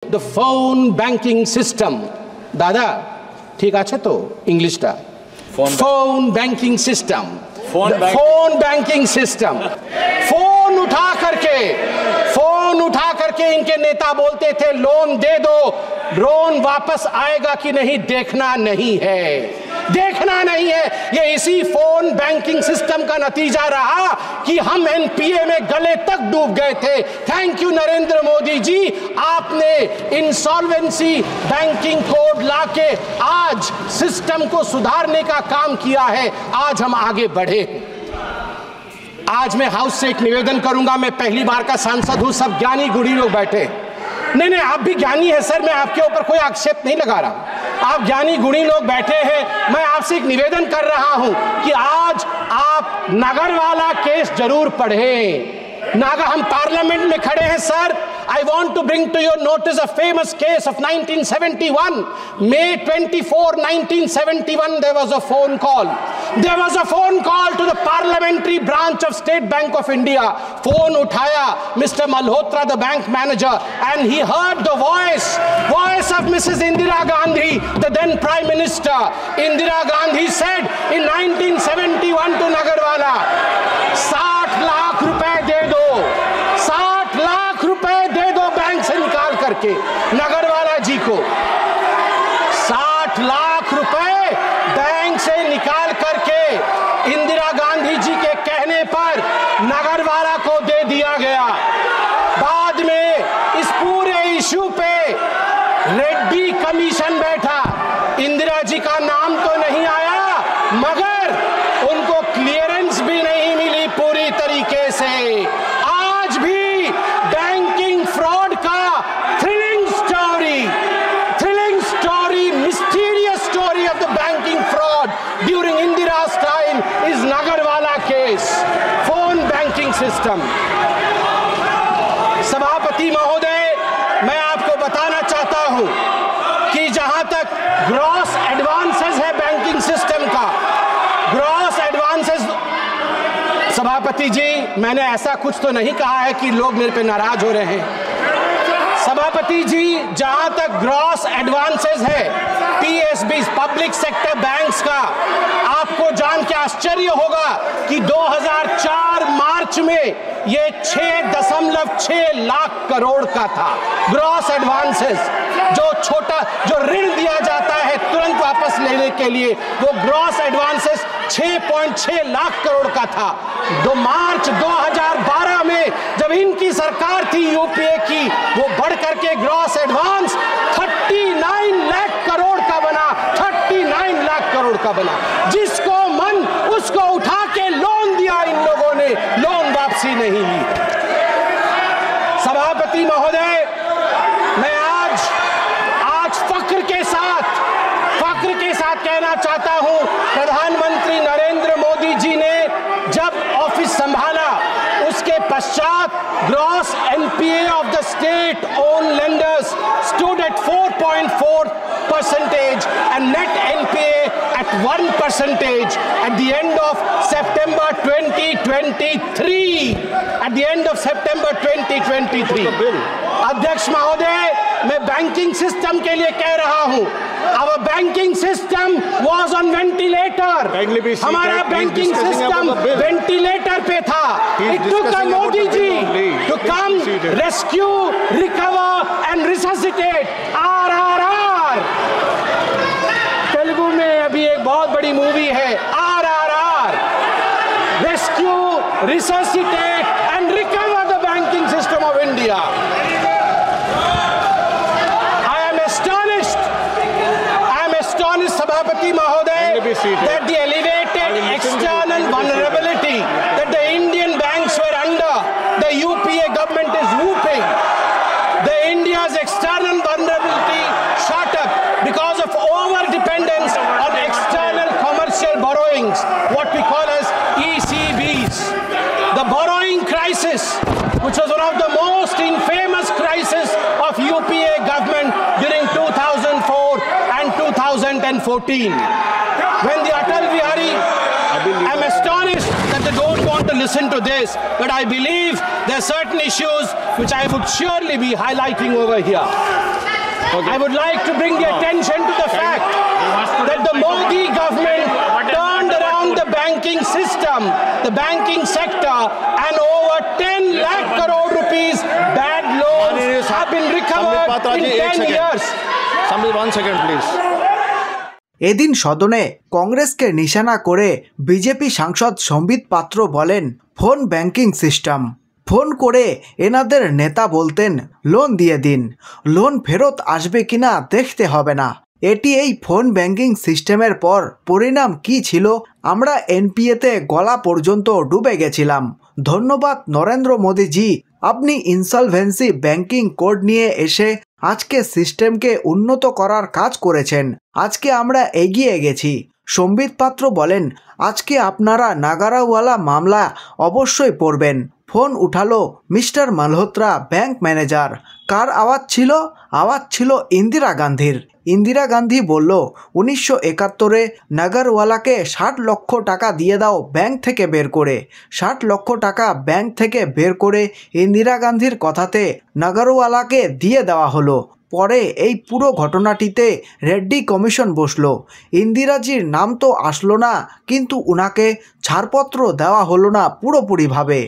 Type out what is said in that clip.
The phone banking system. দাদা ঠিক আছে তো ইংলিশটা? phone banking system. phone banking system. Phone उठा करके इनके नेता बोलते थे लोन दे दो, लोन वापस आएगा कि नहीं देखना नहीं है। ये इसी फोन बैंकिंग सिस्टम का नतीजा रहा कि हम एनपीए में गले तक डूब गए थे। थैंक यू नरेंद्र मोदी जी, आपने इंसॉल्वेंसी बैंकिंग कोड लाके आज सिस्टम को सुधारने का काम किया है। आज हम आगे बढ़े। आज मैं हाउस से एक निवेदन करूंगा। मैं पहली बार का सांसद हूं, सब ज्ञानी गुणी लोग बैठे। नहीं, आप भी ज्ञानी है सर, मैं आपके ऊपर कोई आक्षेप नहीं लगा रहा। आप ज्ञानी गुणी लोग बैठे हैं, मैं आपसे एक निवेदन कर रहा हूं कि आज आप नगरवाला केस जरूर पढ़ें। हम पार्लियामेंट में खड़े हैं sir. I want to bring to your notice a famous case of 1971. May 24, 1971, there was a phone call. There was a phone call to the parliamentary branch of State Bank of India. Phone उठाया Mr. Malhotra, the bank manager, and he heard the voice of Mrs. Indira Gandhi, the then Prime Minister. Indira Gandhi said in 1971 to Nagarwala, 60 lakh रुपए दे दो, 60 लाख रुपए दे दो bank से निकाल करके नगरवाला जी को। 60 लाख रुपए बैंक से निकाल करके इंदिरा गांधी जी के कहने पर नगरवाला को दे दिया गया। बाद में इस पूरे इशू पे रेड्डी कमीशन बैठा। इंदिरा जी का नाम तो नहीं आया, मगर उनको क्लियरेंस भी नहीं मिली पूरी तरीके से। आज भी बैंकिंग फ्रॉड का thrilling story, mysterious story of the banking fraud during Indira's time is Nagarwala case, phone banking system. सभापति महोदय, मैं आपको बताना चाहता हूं कि जहां तक ग्रॉस एडवांसेस है बैंकिंग सिस्टम का, ग्रॉस एडवांसेस, सभापति जी मैंने ऐसा कुछ तो नहीं कहा है कि लोग मेरे पे नाराज हो रहे हैं। सभापति जी, जहां तक ग्रॉस एडवांसेस है पीएसबी, पब्लिक सेक्टर बैंक्स का, आपको जान के आश्चर्य होगा कि 2004 मार्च में ये 6.6 लाख करोड़ का था ग्रॉस एडवांसेस। जो ऋण दिया जाता है तुरंत वापस लेने के लिए, वो ग्रॉस एडवांसेस 6.6 लाख करोड़ का था। मार्च 2012 में जब इनकी सरकार थी यूपीए की, वो बढ़ करके ग्रॉस एडवांस 39 लाख करोड़ का बना, 39 लाख करोड़ का बना। जिसको मन उसको उठा के लोन दिया इन लोगों ने, लोन वापसी नहीं ली। सभापति महोदय, मैं आज फक्र के साथ कहना चाहता हूं, प्रधानमंत्री नरेंद्र मोदी जी ने जब ऑफिस संभाला उसके पश्चात gross NPA of the state own lenders stood at 4.4% and net NPA at 1% at the end of September 2023. At the end of September 2023. अध्यक्ष महोदय, मैं बैंकिंग सिस्टम के लिए कह रहा हूं, our banking system was on ventilator. हमारा banking system ventilator पे था। It took a Modi ji to come rescue, recover and resuscitate RRR. Telugu में अभी एक बहुत बड़ी मूवी है RRR, Rescue, Resuscitate and Recover the Banking System of India. Sabhapati Mahoday, that the elevated external vulnerability that the Indian banks were under, the UPA government is whooping. India's external vulnerability shot up because of over-dependence on external commercial borrowings, what we call as ECBs. The borrowing crisis, which was one of the most infamous crises of UPA government during 2004 and 2014. When the Atal Bihari, I'm astonished that they don't want to listen to this, but I believe there are certain issues which I would surely be highlighting over here. I would like to bring the attention to the fact that the Modi government turned around the banking system, the banking sector, and over 10 lakh crore rupees bad loans have been recovered in 10 years. Sambil 1 second, please. এদিন সদনে কংগ্রেসকে নিশানা করে BJP সাংসদ সম্বিত পাত্র বলেন, phone banking system phone করে এনাদের নেতা বলতেন লোন দিয়ে দিন, লোন ফেরত আসবে কিনা দেখতে হবে না। এটি এই ফোন ব্যাংকিং সিস্টেমের পর পরিণাম কি ছিল? আমরা এনপিএতে গলা পর্যন্ত ডুবে গেছিলাম। ধন্যবাদ নরেন্দ্র মোদীজি, আপনি ইনসলভেন্সি ব্যাংকিং কোড নিয়ে এসে আজকে সিস্টেমকে উন্নত করার কাজ করেছেন। আজকে আমরা এগিয়ে গেছি। সম্বিত পাত্র বলেন, আজকে আপনারা নাগারাওয়ালা মামলা অবশ্যই পড়বেন। ফোন উঠালো মিস্টার মালহোত্রা, ব্যাংক ম্যানেজার। কার আওয়াজ ছিল? আওয়াজ ছিল ইন্দিরা গান্ধীর। ইন্দিরা গান্ধী বলল, 1971-এ নাগারওয়ালাকে 60 লক্ষ টাকা দিয়ে দাও ব্যাংক থেকে বের করে। 60 লক্ষ টাকা ব্যাংক থেকে বের করে ইন্দিরা গান্ধীর কথাতে নাগারওয়ালাকে দিয়ে দেওয়া হলো। পরে এই পুরো ঘটনাটিতে রেড্ডি কমিশন বসলো। ইন্দিরাজির নাম তো আসলো না, কিন্তু উনাকে ছাড়পত্র দেওয়া হলো না পুরোপুরিভাবে।